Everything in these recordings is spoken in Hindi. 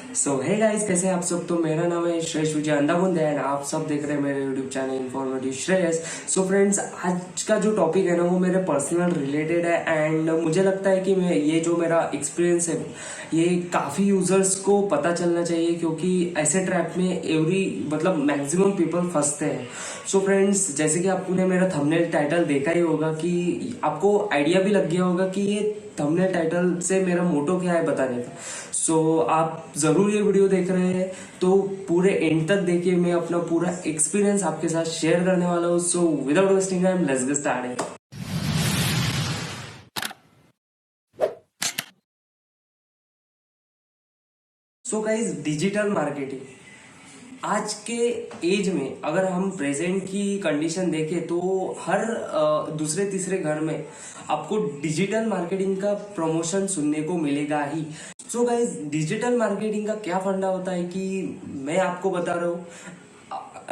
सो हे गाइस, कैसे हैं आप सब। तो मेरा नाम है श्रेयस विजय अंधाबुंदे एंड आप सब देख रहे हैं मेरे YouTube channel informative Shreyas. So friends, आज का जो टॉपिक है ना वो मेरे पर्सनल रिलेटेड है एंड मुझे लगता है कि मैं ये जो मेरा एक्सपीरियंस है ये काफ़ी यूजर्स को पता चलना चाहिए, क्योंकि ऐसे ट्रैप में मतलब मैक्सिमम पीपल फंसते हैं। सो फ्रेंड्स, जैसे कि आपने मेरा थंबनेल टाइटल देखा ही होगा कि आपको आइडिया भी लग गया होगा कि ये थंबनेल टाइटल से मेरा मोटो क्या है बताने का। सो आप जरूर ये वीडियो देख रहे हैं तो पूरे एंड तक देखिए। मैं अपना पूरा एक्सपीरियंस आपके साथ शेयर करने वाला हूँ। So without wasting time, let's get started. So guys, digital marketing आज के एज में अगर हम प्रेजेंट की कंडीशन देखें तो हर दूसरे तीसरे घर में आपको डिजिटल मार्केटिंग का प्रमोशन सुनने को मिलेगा ही। सो गाइस, डिजिटल मार्केटिंग का क्या फंडा होता है कि मैं आपको बता रहा हूँ,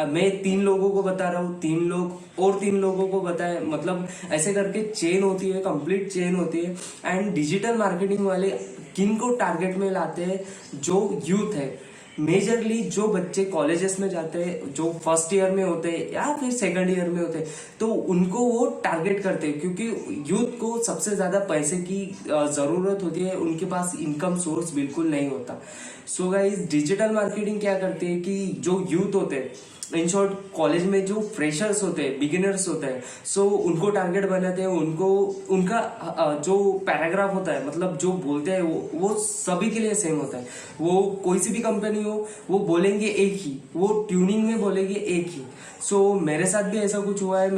मैं 3 लोगों को बता रहा हूँ, 3 लोग और 3 लोगों को बताए, मतलब ऐसे करके चेन होती है, कंप्लीट चेन होती है। एंड डिजिटल मार्केटिंग वाले किन को टारगेट में लाते हैं? जो यूथ है, मेजरली जो बच्चे कॉलेजेस में जाते हैं, जो फर्स्ट ईयर में होते हैं या फिर सेकंड ईयर में होते हैं, तो उनको वो टारगेट करते हैं, क्योंकि यूथ को सबसे ज्यादा पैसे की जरूरत होती है, उनके पास इनकम सोर्स बिल्कुल नहीं होता। सो गाइस, डिजिटल मार्केटिंग क्या करती है कि जो यूथ होते हैं, इन शॉर्ट कॉलेज में जो फ्रेशर्स होते हैं, बिगिनर्स होते हैं, सो उनको टारगेट बनाते हैं। उनको उनका जो पैराग्राफ होता है, मतलब जो बोलते हैं वो सभी के लिए सेम होता है। वो कोई सी भी कंपनी हो, वो बोलेंगे एक ही, वो ट्यूनिंग में बोलेंगे एक ही। सो मेरे साथ भी ऐसा कुछ हुआ है।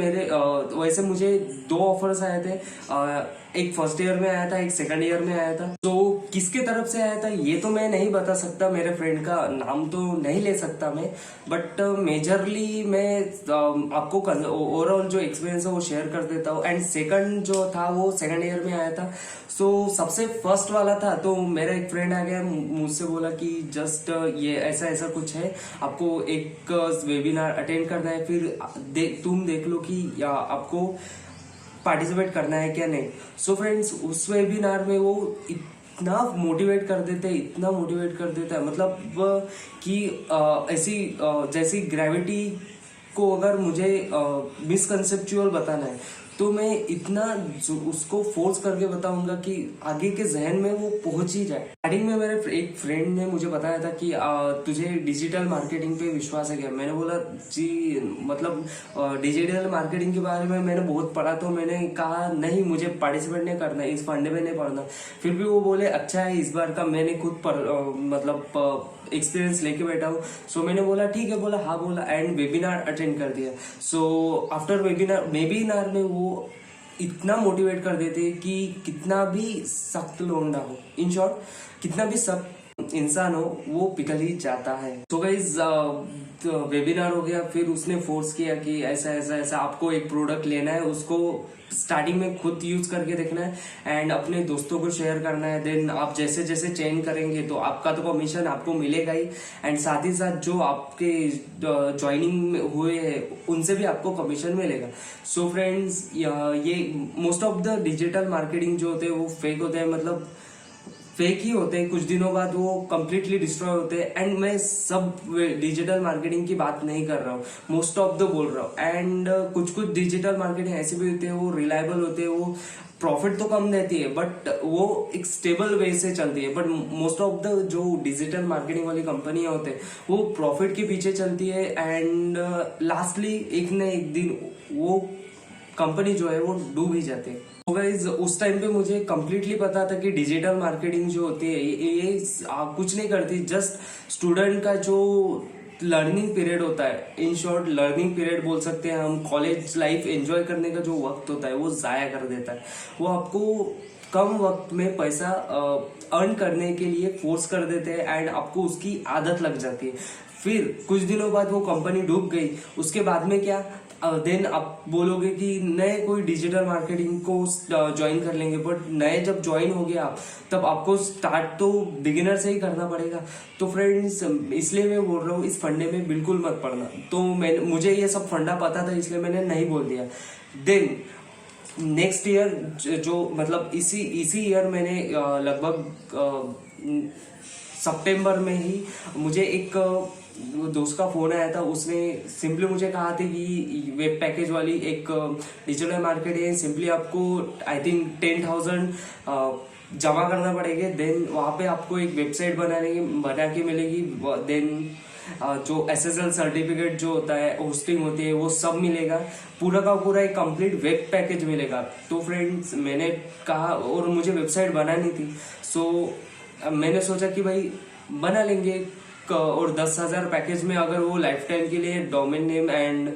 वैसे मुझे 2 ऑफर्स आए थे, एक फर्स्ट ईयर में आया था, एक सेकंड ईयर में आया था। तो किसके तरफ से आया था ये तो मैं नहीं बता सकता, मेरे फ्रेंड का नाम तो नहीं ले सकता मैं, बट मेजरली मैं आपको ओवरऑल जो एक्सपीरियंस है वो शेयर कर देता हूँ। एंड सेकंड जो था वो सेकंड ईयर में आया था। सो सबसे फर्स्ट वाला था, तो मेरा एक फ्रेंड आ गया, मुझसे बोला कि जस्ट ये ऐसा ऐसा कुछ है, आपको एक वेबिनार अटेंड करना है, फिर तुम देख लो कि आपको पार्टिसिपेट करना है क्या नहीं। सो फ्रेंड्स, उस वेबिनार में वो इतना मोटिवेट कर देते हैं, इतना मोटिवेट कर देता है, मतलब कि ऐसी जैसी ग्रेविटी को अगर मुझे मिसकंसेप्चुअल बताना है तो मैं इतना उसको फोर्स करके बताऊंगा कि आगे के जहन में वो पहुंच ही जाए। स्टार्टिंग में मेरे एक फ्रेंड ने मुझे बताया था कि तुझे डिजिटल मार्केटिंग पे विश्वास है क्या? मैंने बोला जी, मतलब डिजिटल मार्केटिंग के बारे में मैंने बहुत पढ़ा, तो मैंने कहा नहीं, मुझे पार्टिसिपेट नहीं करना, इस फंडे में नहीं पढ़ना। फिर भी वो बोले अच्छा है, इस बार का मैंने खुद मतलब एक्सपीरियंस लेके बैठा हूँ। सो मैंने बोला ठीक है, बोला हाँ, बोला एंड वेबिनार अटेंड कर दिया। सो आफ्टर वेबिनार में वो इतना मोटिवेट कर देते कि कितना भी सख्त लोंडा हो, इन शॉर्ट कितना भी सख्त इंसान हो, वो पिघल ही जाता है। तो गाइस, वेबिनार हो गया, फिर उसने फोर्स किया कि ऐसा ऐसा ऐसा आपको एक प्रोडक्ट लेना है, उसको स्टार्टिंग में खुद यूज करके देखना है एंड अपने दोस्तों को शेयर करना है। देन आप जैसे जैसे चेंज करेंगे तो आपका तो कमीशन आपको मिलेगा ही, एंड साथ ही साथ जो आपके ज्वाइनिंग हुए हैं उनसे भी आपको कमीशन मिलेगा। सो फ्रेंड्स, ये most of the digital marketing जो होते हैं वो फेक होते हैं, मतलब फेक ही होते हैं, कुछ दिनों बाद वो कंप्लीटली डिस्ट्रॉय होते हैं। एंड मैं सब डिजिटल मार्केटिंग की बात नहीं कर रहा हूँ, मोस्ट ऑफ द बोल रहा हूँ। एंड कुछ कुछ डिजिटल मार्केटिंग ऐसे भी होते हैं, वो रिलायबल होते हैं, वो प्रॉफिट तो कम देती है बट वो एक स्टेबल वे से चलती है। बट मोस्ट ऑफ द जो डिजिटल मार्केटिंग वाली कंपनियां होते हैं वो प्रॉफिट के पीछे चलती है, एंड लास्टली एक न एक दिन वो कंपनी जो है वो डूब ही जाती है। तो गाइस, उस टाइम पे मुझे कम्प्लीटली पता था कि डिजिटल मार्केटिंग जो होती है ये कुछ नहीं करती, जस्ट स्टूडेंट का जो लर्निंग पीरियड होता है, इन शॉर्ट लर्निंग पीरियड बोल सकते हैं हम, कॉलेज लाइफ एंजॉय करने का जो वक्त होता है वो जाया कर देता है। वो आपको कम वक्त में पैसा अर्न करने के लिए फोर्स कर देते हैं एंड आपको उसकी आदत लग जाती है। फिर कुछ दिनों बाद वो कंपनी डूब गई, उसके बाद में क्या, देन आप बोलोगे कि नए कोई डिजिटल मार्केटिंग को ज्वाइन कर लेंगे, बट नए जब ज्वाइन हो गया आप, तब आपको स्टार्ट तो बिगिनर से ही करना पड़ेगा। तो फ्रेंड्स, इसलिए मैं बोल रहा हूँ इस फंडे में बिल्कुल मत पड़ना। तो मुझे ये सब फंडा पता था, इसलिए मैंने नहीं बोल दिया। देन नेक्स्ट ईयर जो मतलब इसी ईयर मैंने लगभग सितंबर में ही मुझे एक दोस्त का फोन आया था। उसने सिंपली मुझे कहा था कि वेब पैकेज वाली एक डिजिटल मार्केट है, सिंपली आपको आई थिंक 10,000 जमा करना पड़ेगा, देन वहाँ पे आपको एक वेबसाइट बना के मिलेगी, देन जो SSL सर्टिफिकेट जो होता है, होस्टिंग होती है, वो सब मिलेगा, पूरा का पूरा एक कंप्लीट वेब पैकेज मिलेगा। तो फ्रेंड्स मैंने कहा, और मुझे वेबसाइट बनानी थी, सो मैंने सोचा कि भाई बना लेंगे, और 10,000 पैकेज में अगर वो लाइफ टाइम के लिए डोमेन नेम एंड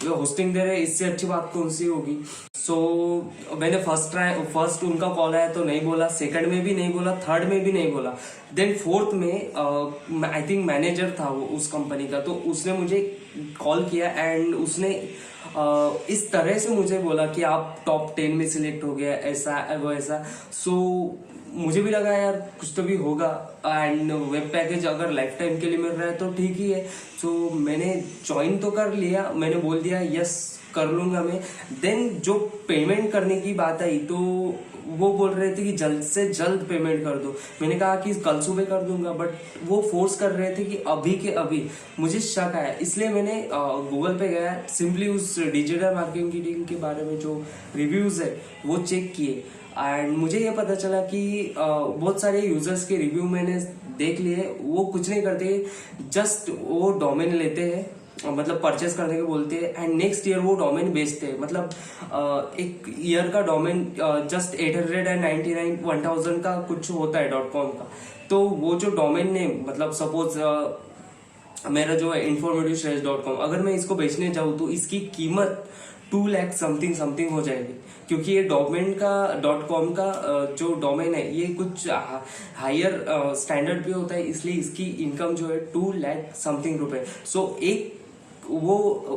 होस्टिंग दे रहे, इससे अच्छी बात कौन सी होगी। सो मैंने फर्स्ट उनका कॉल आया तो नहीं बोला, सेकंड में भी नहीं बोला, थर्ड में भी नहीं बोला, देन फोर्थ में आई थिंक मैनेजर था वो उस कंपनी का, तो उसने मुझे कॉल किया एंड उसने इस तरह से मुझे बोला कि आप टॉप 10 में सिलेक्ट हो गया, ऐसा वो ऐसा। सो मुझे भी लगा यार कुछ तो भी होगा, एंड वेब पैकेज अगर लाइफ टाइम के लिए मिल रहा है तो ठीक ही है। सो मैंने ज्वाइन तो कर लिया, मैंने बोल दिया यस कर लूंगा मैं। देन जो पेमेंट करने की बात आई तो वो बोल रहे थे कि जल्द से जल्द पेमेंट कर दो। मैंने कहा कि कल सुबह कर दूंगा, बट वो फोर्स कर रहे थे कि अभी के अभी। मुझे शक आया, इसलिए मैंने गूगल पे गया, सिंपली उस डिजिटल मार्केटिंग के बारे में जो रिव्यूज है वो चेक किए, एंड मुझे ये पता चला कि बहुत सारे यूजर्स के रिव्यू मैंने देख लिए, वो कुछ नहीं करते, जस्ट वो डोमेन लेते हैं, मतलब परचेस करने के बोलते हैं, एंड नेक्स्ट ईयर वो डोमेन बेचते हैं। मतलब एक ईयर का डोमेन जस्ट 899 1000 का कुछ होता है .com का। तो वो जो डोमेन नेम, मतलब सपोज मेरा जो है informative.com, अगर मैं इसको बेचने जाऊँ तो इसकी कीमत 2 लाख समथिंग हो जाएगी, क्योंकि ये डोमेन का .com का जो डोमेन है ये कुछ हायर स्टैंडर्ड पे होता है, इसलिए इसकी इनकम जो है 2 लाख समथिंग रुपए। सो वो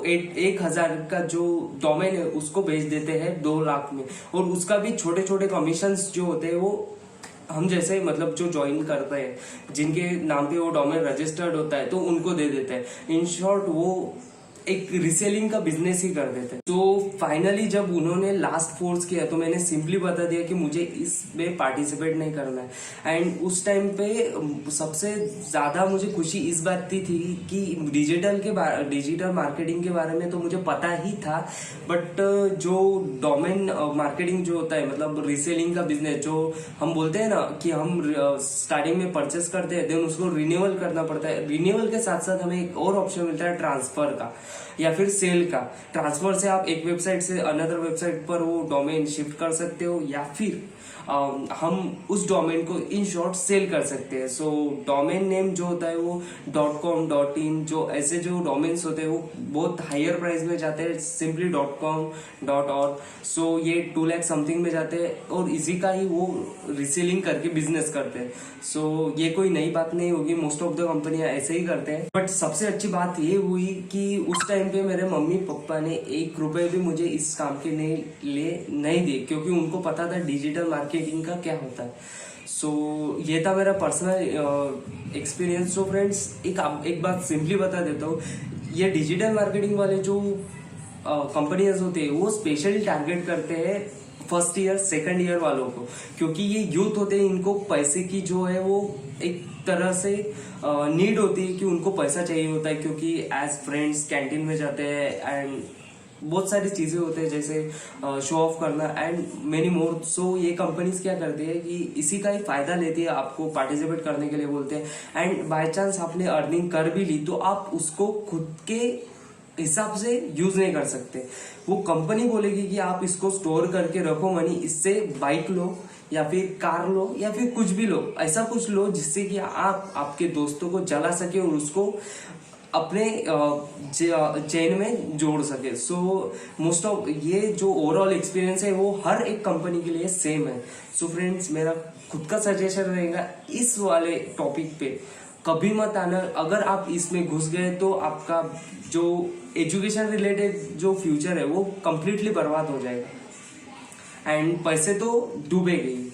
1,000 का जो डोमेन है उसको बेच देते हैं 2 लाख में, और उसका भी छोटे छोटे कमीशंस जो होते हैं वो हम जैसे मतलब जो ज्वाइन करते हैं, जिनके नाम पे वो डोमेन रजिस्टर्ड होता है, तो उनको दे देते हैं। इन शॉर्ट वो एक रिसेलिंग का बिजनेस ही कर देते हैं। तो फाइनली जब उन्होंने लास्ट फोर्स किया तो मैंने सिंपली बता दिया कि मुझे इसमें पार्टिसिपेट नहीं करना है। एंड उस टाइम पे सबसे ज्यादा मुझे खुशी इस बात की थी कि डिजिटल मार्केटिंग के बारे में तो मुझे पता ही था, बट जो डोमेन मार्केटिंग जो होता है, मतलब रिसेलिंग का बिजनेस, जो हम बोलते हैं ना कि हम स्टार्टिंग में परचेस करते हैं, देन उसको रिन्यूअल करना पड़ता है। रिन्यूअल के साथ साथ हमें एक और ऑप्शन मिलता है ट्रांसफर का या फिर सेल का। ट्रांसफर से आप एक वेबसाइट से अनदर वेबसाइट पर वो डोमेन शिफ्ट कर सकते हो, या फिर हम उस डोमेन को इन शॉर्ट सेल कर सकते हैं। सो डोमेन नेम जो होता है वो .com .in, जो ऐसे जो डोमेन्स होते हैं वो बहुत हायर प्राइस में जाते हैं, सिंपली .com .org। सो ये 2 लाख समथिंग में जाते हैं, और इसी का ही वो रिसेलिंग करके बिजनेस करते हैं। सो ये कोई नई बात नहीं होगी, मोस्ट ऑफ द कंपनियां ऐसे ही करते हैं। बट सबसे अच्छी बात ये हुई कि उस टाइम पे मेरे मम्मी पापा ने 1 रुपए भी मुझे इस काम के लिए नहीं दिए, क्योंकि उनको पता था डिजिटल मार्केटिंग का क्या होता है। सो ये था मेरा पर्सनल एक्सपीरियंस। सो फ्रेंड्स एक बात सिंपली बता देता हूँ, ये डिजिटल मार्केटिंग वाले जो कंपनियां होते हैं वो स्पेशली टारगेट करते हैं फर्स्ट ईयर सेकंड ईयर वालों को, क्योंकि ये यूथ होते हैं, इनको पैसे की जो है वो एक तरह से नीड होती है कि उनको पैसा चाहिए होता है, क्योंकि एज फ्रेंड्स कैंटीन में जाते हैं एंड बहुत सारी चीजें होते हैं जैसे शो ऑफ करना एंड मेनी मोर। सो ये कंपनीज क्या करती है कि इसी का ही फायदा लेती है, आपको पार्टिसिपेट करने के लिए बोलते हैं, एंड बाय चांस आपने अर्निंग कर भी ली तो आप उसको खुद के हिसाब से यूज नहीं कर सकते। वो कंपनी बोलेगी कि आप इसको स्टोर करके रखो मनी, इससे बाइक लो या फिर कार लो या फिर कुछ भी लो, ऐसा कुछ लो जिससे कि आप आपके दोस्तों को जला सके और उसको अपने चेन में जोड़ सके। सो मोस्ट ऑफ ये जो ओवरऑल एक्सपीरियंस है वो हर एक कंपनी के लिए सेम है। सो फ्रेंड्स मेरा खुद का सजेशन रहेगा इस वाले टॉपिक पे कभी मत आना। अगर आप इसमें घुस गए तो आपका जो एजुकेशन रिलेटेड जो फ्यूचर है वो कंप्लीटली बर्बाद हो जाएगा एंड पैसे तो डूबेंगे ही।